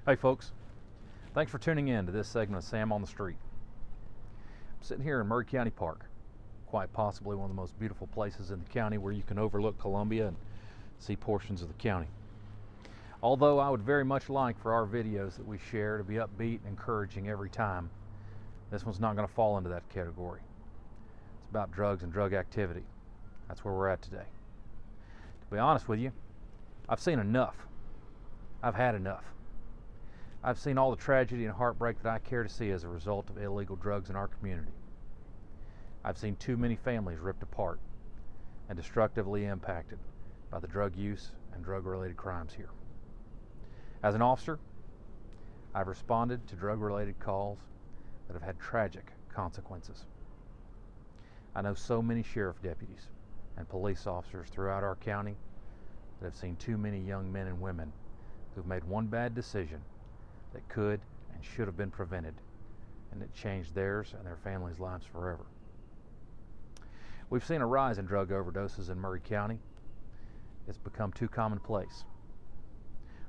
Hey folks, thanks for tuning in to this segment of Sam on the Street. I'm sitting here in Maury County Park, quite possibly one of the most beautiful places in the county where you can overlook Columbia and see portions of the county. Although I would very much like for our videos that we share to be upbeat and encouraging every time, this one's not going to fall into that category. It's about drugs and drug activity. That's where we're at today. To be honest with you, I've seen enough. I've had enough. I've seen all the tragedy and heartbreak that I care to see as a result of illegal drugs in our community. I've seen too many families ripped apart and destructively impacted by the drug use and drug-related crimes here. As an officer, I've responded to drug-related calls that have had tragic consequences. I know so many sheriff deputies and police officers throughout our county that have seen too many young men and women who've made one bad decision that could and should have been prevented, and it changed theirs and their families' lives forever. We've seen a rise in drug overdoses in Maury County. It's become too commonplace.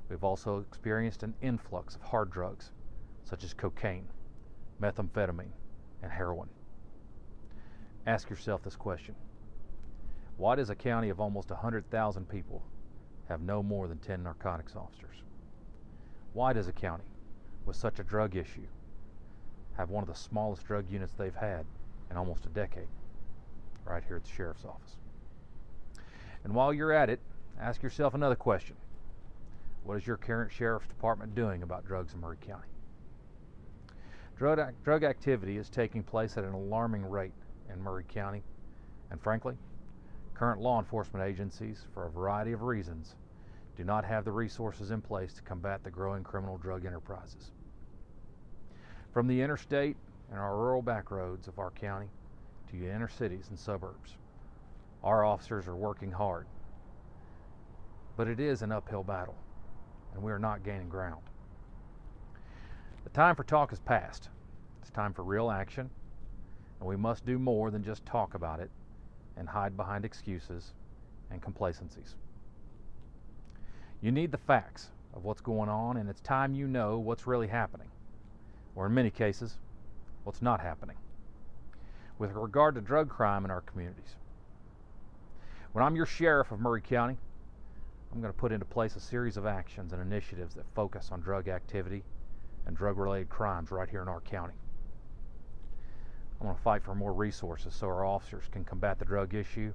We've also experienced an influx of hard drugs such as cocaine, methamphetamine, and heroin. Ask yourself this question: why does a county of almost 100,000 people have no more than 10 narcotics officers? Why does a county with such a drug issue have one of the smallest drug units they've had in almost a decade, right here at the sheriff's office? And while you're at it, ask yourself another question: what is your current sheriff's department doing about drugs in Maury County? Drug activity is taking place at an alarming rate in Maury County, and frankly, current law enforcement agencies, for a variety of reasons, do not have the resources in place to combat the growing criminal drug enterprises. From the interstate and our rural back roads of our county to the inner cities and suburbs, our officers are working hard. But it is an uphill battle, and we are not gaining ground. The time for talk is past. It's time for real action, and we must do more than just talk about it and hide behind excuses and complacencies. You need the facts of what's going on, and it's time you know what's really happening, or in many cases, what's not happening, with regard to drug crime in our communities. When I'm your sheriff of Maury County, I'm going to put into place a series of actions and initiatives that focus on drug activity and drug-related crimes right here in our county. I'm going to fight for more resources so our officers can combat the drug issue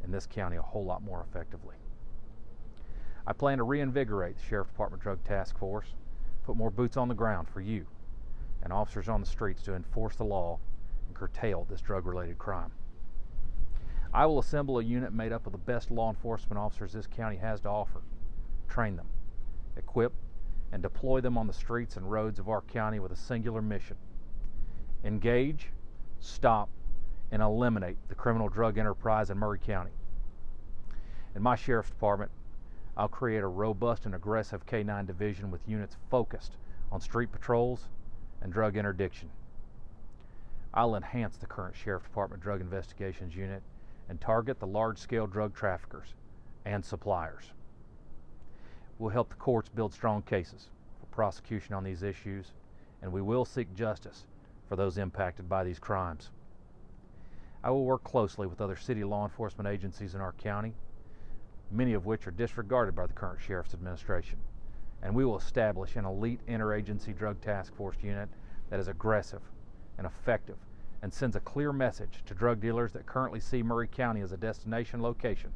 in this county a whole lot more effectively. I plan to reinvigorate the Sheriff Department Drug Task Force, put more boots on the ground for you and officers on the streets to enforce the law and curtail this drug-related crime. I will assemble a unit made up of the best law enforcement officers this county has to offer, train them, equip, and deploy them on the streets and roads of our county with a singular mission: engage, stop, and eliminate the criminal drug enterprise in Maury County. In my Sheriff's Department, I'll create a robust and aggressive K-9 division with units focused on street patrols and drug interdiction. I'll enhance the current Sheriff Department Drug Investigations Unit and target the large-scale drug traffickers and suppliers. We'll help the courts build strong cases for prosecution on these issues, and we will seek justice for those impacted by these crimes. I will work closely with other city law enforcement agencies in our county, many of which are disregarded by the current Sheriff's Administration, and we will establish an elite interagency drug task force unit that is aggressive and effective and sends a clear message to drug dealers that currently see Maury County as a destination location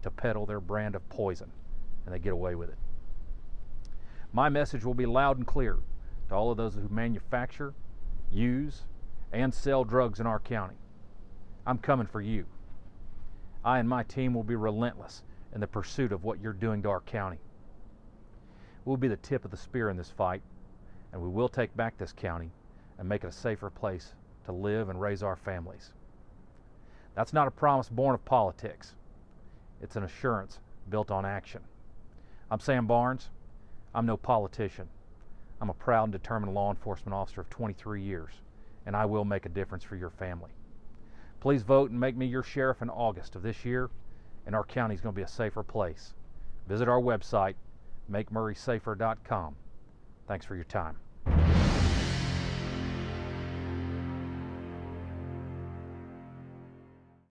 to peddle their brand of poison, and they get away with it. My message will be loud and clear to all of those who manufacture, use, and sell drugs in our county. I'm coming for you. I and my team will be relentless in the pursuit of what you're doing to our county. We'll be the tip of the spear in this fight, and we will take back this county and make it a safer place to live and raise our families. That's not a promise born of politics. It's an assurance built on action. I'm Sam Barnes. I'm no politician. I'm a proud and determined law enforcement officer of 23 years, and I will make a difference for your family. Please vote and make me your sheriff in August of this year, and our county is going to be a safer place. Visit our website, makemaurysafer.com, Thanks for your time.